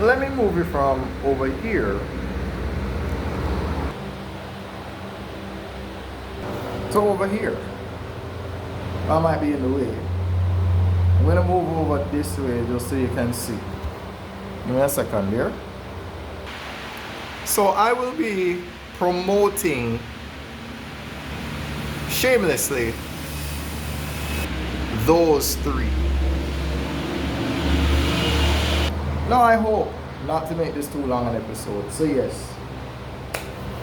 let me move it from over here to over here. That might be in the way. I'm gonna move over this way just so you can see. Give me a second here. So I will be promoting shamelessly those three. Now I hope not to make this too long an episode. So yes,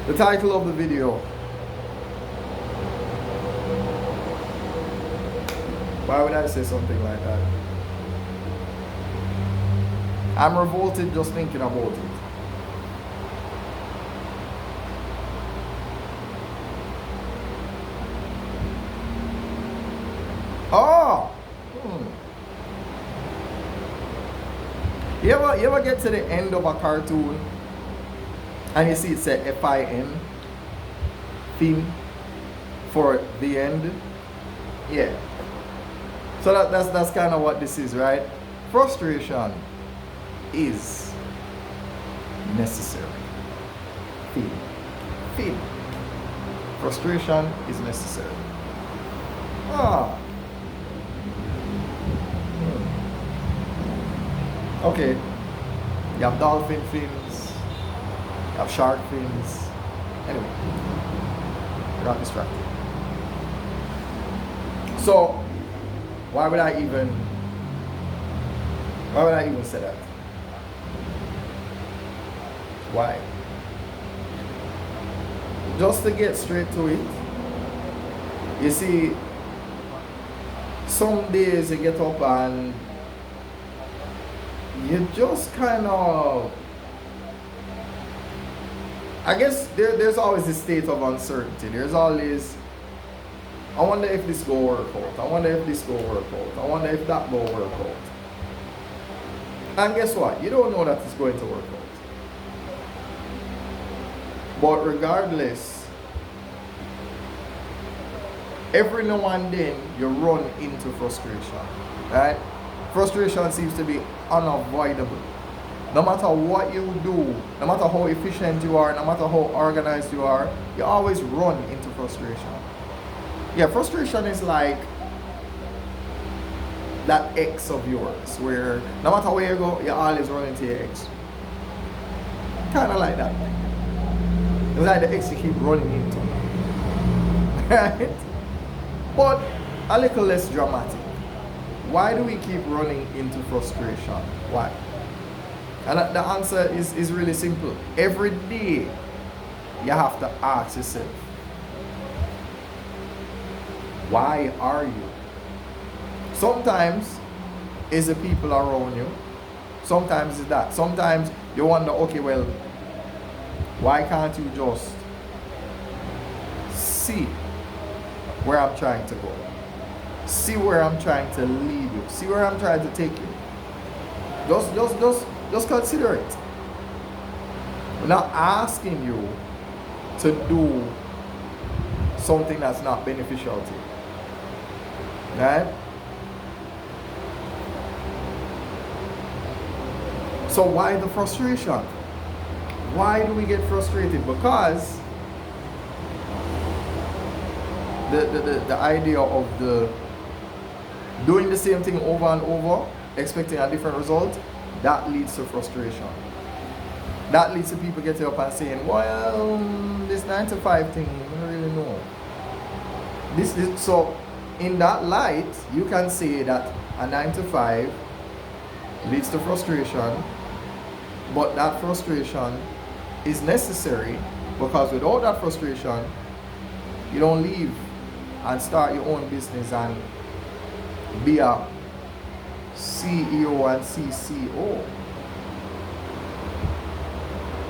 the title of the video. Why would I say something like that? I'm revolted just thinking about it. Oh! You ever get to the end of a cartoon and you see it say FIN, fin, for the end? Yeah. So that's kind of what this is, right? Frustration is necessary. Fin. Frustration is necessary. Ah. Okay, you have dolphin fins, you have shark fins. Anyway, I got distracted. So, why would I even say that? Why? Just to get straight to it, you see, some days you get up and you just kind of, I guess there's always a state of uncertainty. There's always, I wonder if this go work out. I wonder if this go work out. I wonder if that go work out. And guess what? You don't know that it's going to work out. But regardless, every now and then you run into frustration, right? Frustration seems to be unavoidable. No matter what you do, no matter how efficient you are, no matter how organized you are, you always run into frustration. Yeah, frustration is like that ex of yours, where no matter where you go, you always run into your ex. Kind of like that. It's like the ex you keep running into. Right? But a little less dramatic. Why do we keep running into frustration? Why? And the answer is really simple. Every day, you have to ask yourself, why are you? Sometimes it's the people around you. Sometimes it's that. Sometimes you wonder, okay, well, why can't you just see where I'm trying to go? See where I'm trying to lead you. See where I'm trying to take you. Just consider it. We're not asking you to do something that's not beneficial to you. Right? So why the frustration? Why do we get frustrated? Because the idea of doing the same thing over and over, expecting a different result, that leads to frustration. That leads to people getting up and saying, well, this 9 to 5 thing, I don't really know. So in that light, you can say that a 9 to 5 leads to frustration, but that frustration is necessary, because without that frustration, you don't leave and start your own business and be a CEO and CCO.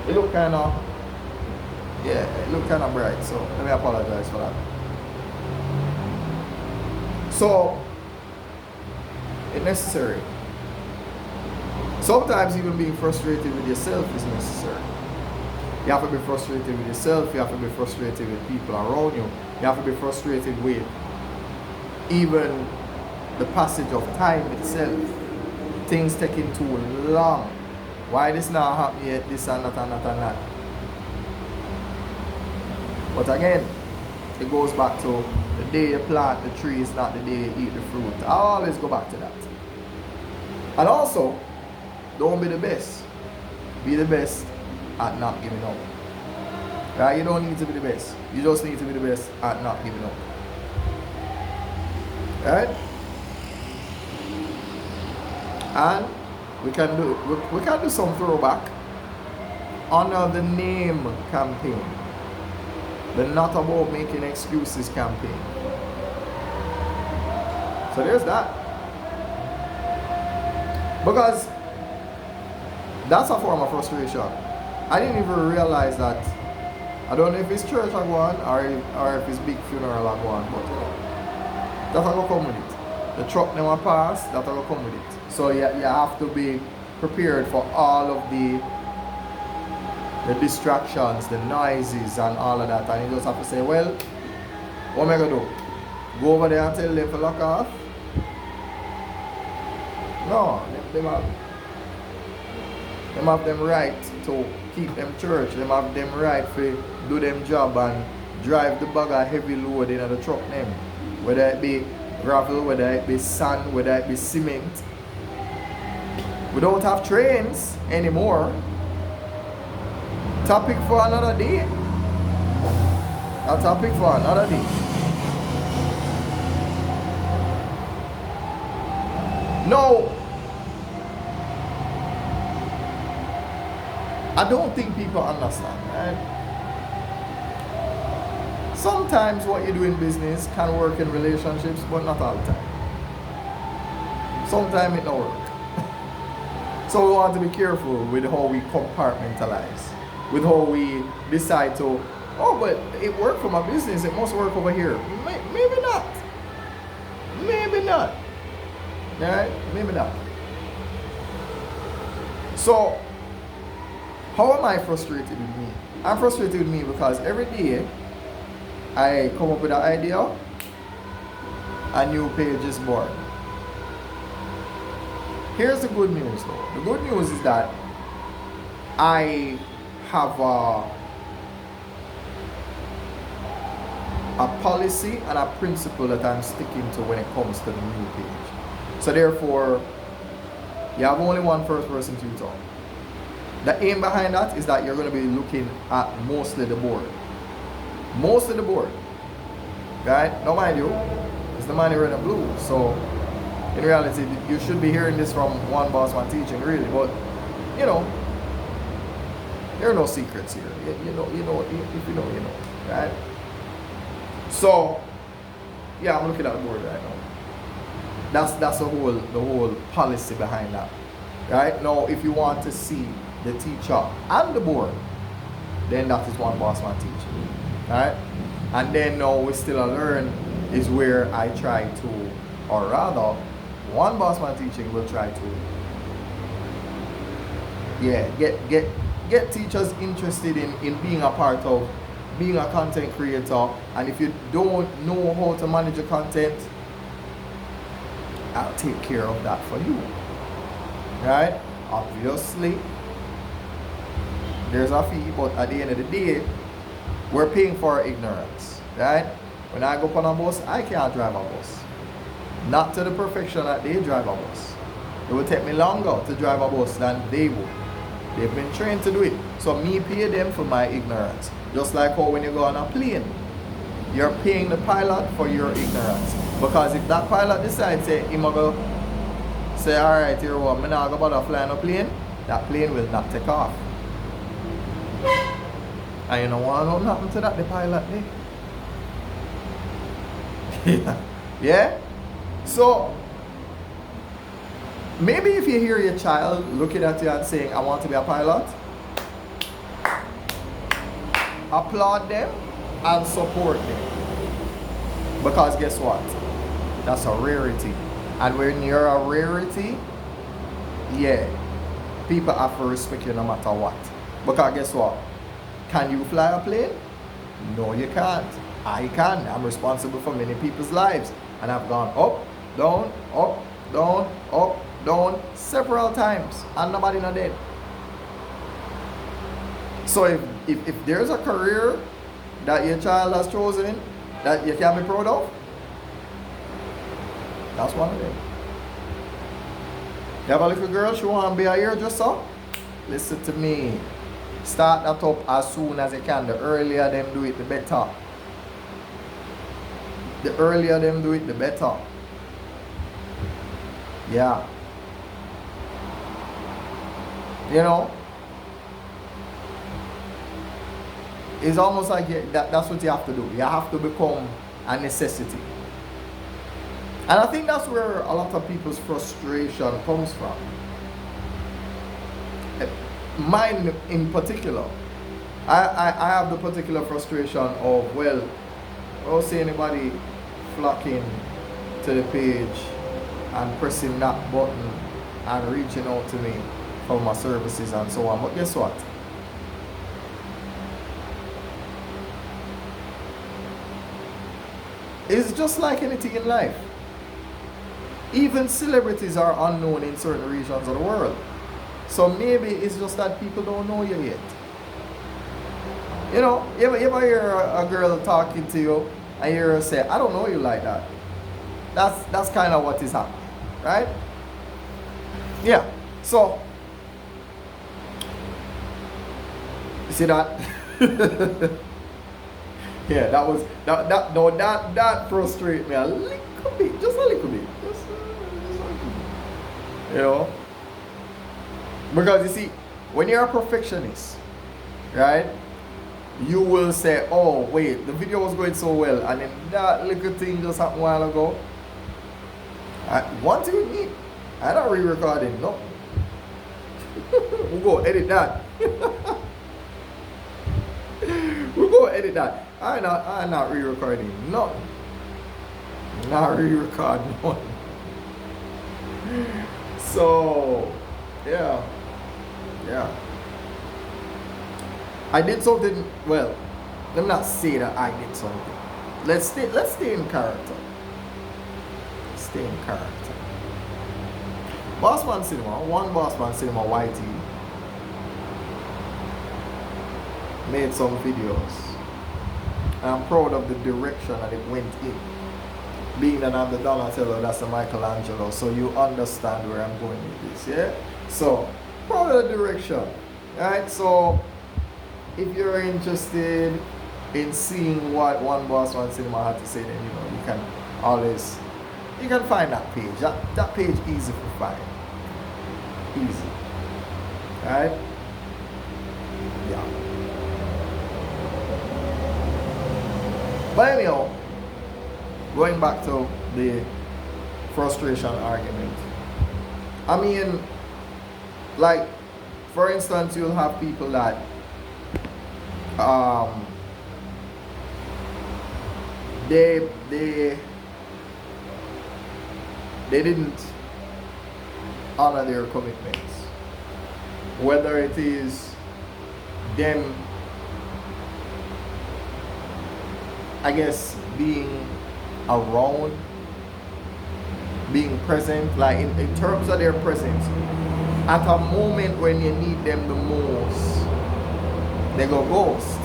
It look kind of, it look kind of bright, so let me apologize for that. So, it's necessary. Sometimes even being frustrated with yourself is necessary. You have to be frustrated with yourself, you have to be frustrated with people around you, you have to be frustrated with even the passage of time itself. Things taking too long. Why this not happening yet, this and that and that and that. But again, it goes back to the day you plant the tree is not the day you eat the fruit. I always go back to that. And also, don't be the best. Be the best at not giving up. Right? You don't need to be the best. You just need to be the best at not giving up. Right? And we can do some throwback under the N.A.M.E campaign. The Not About Making Excuses campaign. So there's that. Because that's a form of frustration. I didn't even realize that. I don't know if it's church I go on or if it's big funeral I go on, but that's how I come with it. The truck never pass, that's how I come with it. So you have to be prepared for all of the distractions, the noises and all of that, and you just have to say, well, what am I going to do? Go over there and tell them to lock off? No, them have them right to keep them church, them have them right to do them job and drive the bag of heavy load in the truck them. Whether it be gravel, whether it be sand, whether it be cement. We don't have trains anymore. Topic for another day. A topic for another day. No, I don't think people understand, right? Sometimes what you do in business can work in relationships, but not all the time. Sometimes it don't work. So we want to be careful with how we compartmentalize, with how we decide to, oh, but it worked for my business, it must work over here. Maybe not. Maybe not. Right? Maybe not. So, how am I frustrated with me? I'm frustrated with me because every day I come up with an idea, a new page is born. Here's the good news though. The good news is that I have a policy and a principle that I'm sticking to when it comes to the new page. So therefore, you have only one first person tutor. The aim behind that is that you're going to be looking at mostly the board. Mostly the board. Right? Now mind you, it's the man in red and blue. So in reality, you should be hearing this from one Bossman Teaching really. But, you know, there are no secrets here. You know, if you know, you know. Right? So, yeah, I'm looking at the board right now. That's the whole policy behind that. Right? Now, if you want to see the teacher and the board, then that is one Bossman Teaching. Right? And then now we still learn is where I try to, or rather, one Bossman Teaching will try to, get teachers interested in being a part of being a content creator. And if you don't know how to manage your content, I'll take care of that for you. Right? Obviously, there's a fee, but at the end of the day, we're paying for ignorance. Right? When I go on a bus, I can't drive a bus. Not to the perfection that they drive a bus. It will take me longer to drive a bus than they would. They've been trained to do it. So me pay them for my ignorance. Just like how when you go on a plane, you're paying the pilot for your ignorance. Because if that pilot decides, say, I'm going to say, alright, here what, I'm not going to fly on a plane, that plane will not take off. And you know what happened to that, the pilot there? Yeah? So, maybe if you hear your child looking at you and saying, I want to be a pilot, applaud them and support them. Because guess what? That's a rarity. And when you're a rarity, yeah, people have to respect you no matter what. Because guess what? Can you fly a plane? No, you can't. I can. I'm responsible for many people's lives. And I've gone up, down, several times. And nobody not dead. So if there's a career that your child has chosen that you can be proud of, that's one of them. You have a little girl, she want to be a hairdresser? Listen to me. Start that up as soon as you can. The earlier them do it, the better. The earlier them do it, the better. Yeah. You know, it's almost like that's what you have to do. You have to become a necessity. And I think that's where a lot of people's frustration comes from. Mine in particular. I have the particular frustration of, well, I don't see anybody flocking to the page and pressing that button and reaching out to me for my services and so on. But guess what? It's just like anything in life. Even celebrities are unknown in certain regions of the world. So maybe it's just that people don't know you yet. You know, you ever hear a girl talking to you and you hear her say, I don't know you like that. That's kind of what is happening, right? Yeah. So, you see that? Yeah, that frustrates me a little bit, just a little bit. You know? Because you see, when you're a perfectionist, right? You will say, oh wait, the video was going so well, and then that little thing just happened a while ago. One thing with me, I'm not re-recording, no. We'll go edit that. We'll go edit that. I'm not re-recording nothing. Not re-recording nothing. So, yeah. I did something, well, let me not say that I did something. Let's stay in character. Stay in character. Bossman Cinema, one Bossman Cinema YT made some videos. I'm proud of the direction that it went in. Being that I'm the Donatello, that's the Michelangelo, so you understand where I'm going with this, yeah? So, proud of the direction, right? So, if you're interested in seeing what one Bossman Cinema had to say, then you know you can always find that page. That page easy to find. Easy. Right? Yeah. But anyhow, going back to the frustration argument. I mean, like, for instance, you'll have people that they didn't honor their commitments, whether it is them, I guess, being around, being present, like in terms of their presence at a moment when you need them the most, they go ghost.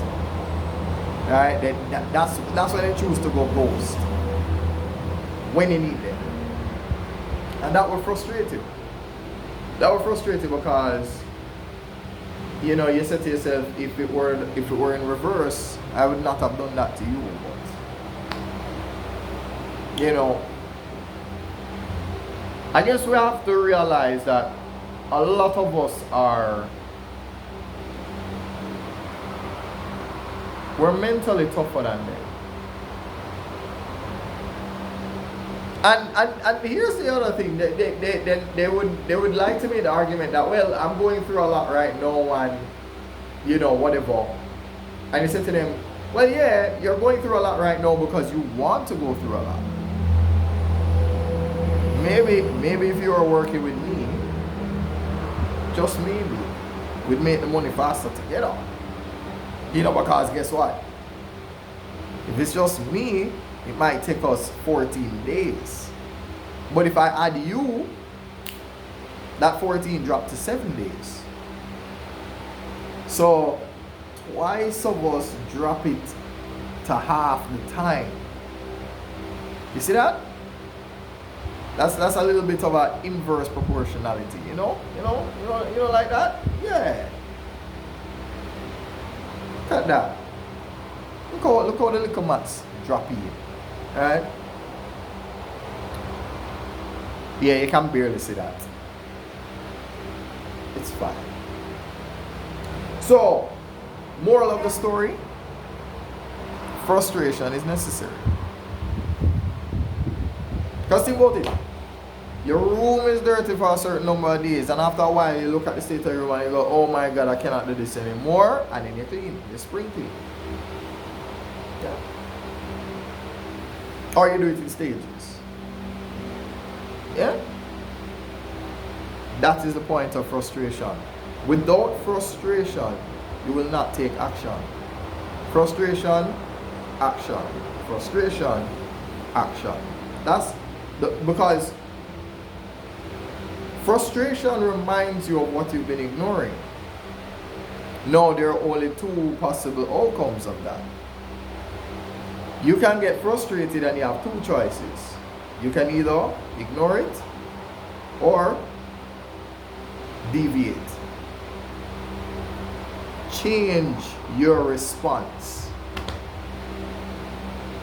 Right? That's when they choose to go ghost. When you need them. And that was frustrating. That was frustrating because, you know, you said to yourself, if it were in reverse, I would not have done that to you. But, you know, I guess we have to realize that a lot of us we're mentally tougher than them. And here's the other thing, they would like to make the argument that, well, I'm going through a lot right now and, you know, whatever. And you say to them, well, yeah, you're going through a lot right now because you want to go through a lot. Maybe if you were working with me, just maybe, we'd make the money faster together. You know, because guess what? If it's just me, it might take us 14 days. But if I add you, that 14 dropped to 7 days. So twice of us drop it to half the time. You see that? That's a little bit of an inverse proportionality, you know like that? Yeah. Look at that. Look how the little maths drop in. Alright? Yeah, you can barely see that. It's fine. So, moral of the story, frustration is necessary. Because think about it. Your room is dirty for a certain number of days, and after a while you look at the state of your room and you go, oh my God, I cannot do this anymore, and then you clean, you spring clean. Yeah. Or you do it in stages. Yeah? That is the point of frustration. Without frustration, you will not take action. Frustration, action. Frustration, action. That's because frustration reminds you of what you've been ignoring. Now, there are only two possible outcomes of that. You can get frustrated and you have two choices. You can either ignore it or deviate. Change your response.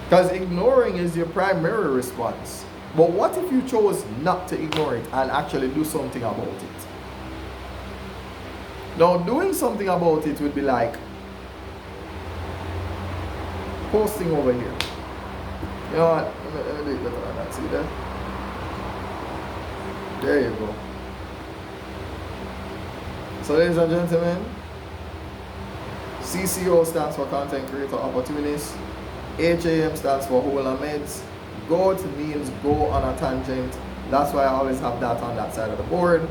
Because ignoring is your primary response. But what if you chose not to ignore it and actually do something about it? Now, doing something about it would be like posting over here. You know what? Let me do it better than that. See that? There you go. So, ladies and gentlemen, CCO stands for Content Creator Opportunist. HAM stands for Whole and Meds. GOAT means go on a tangent. That's why I always have that on that side of the board.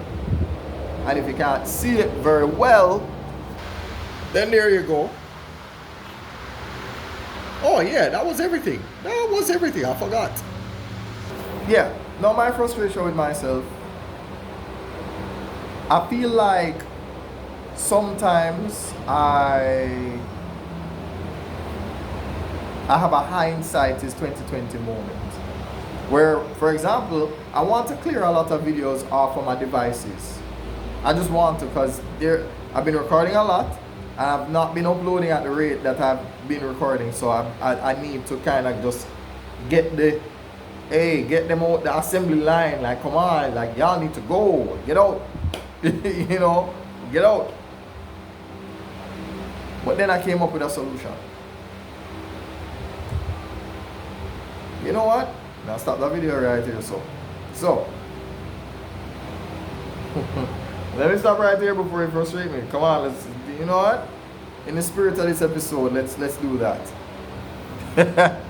And if you can't see it very well, then there you go. Oh yeah, that was everything. That was everything. I forgot. Yeah, now my frustration with myself. I feel like sometimes I have a hindsight is 2020 moment. Where, for example, I want to clear a lot of videos off of my devices. I just want to, because I've been recording a lot and I've not been uploading at the rate that I've been recording. So I need to kind of just get them out the assembly line. Like, come on, like y'all need to go, get out. You know, get out. But then I came up with a solution. You know what? Now stop the video right here. So let me stop right here before you frustrate me. Come on, let's. You know what? In the spirit of this episode, let's do that.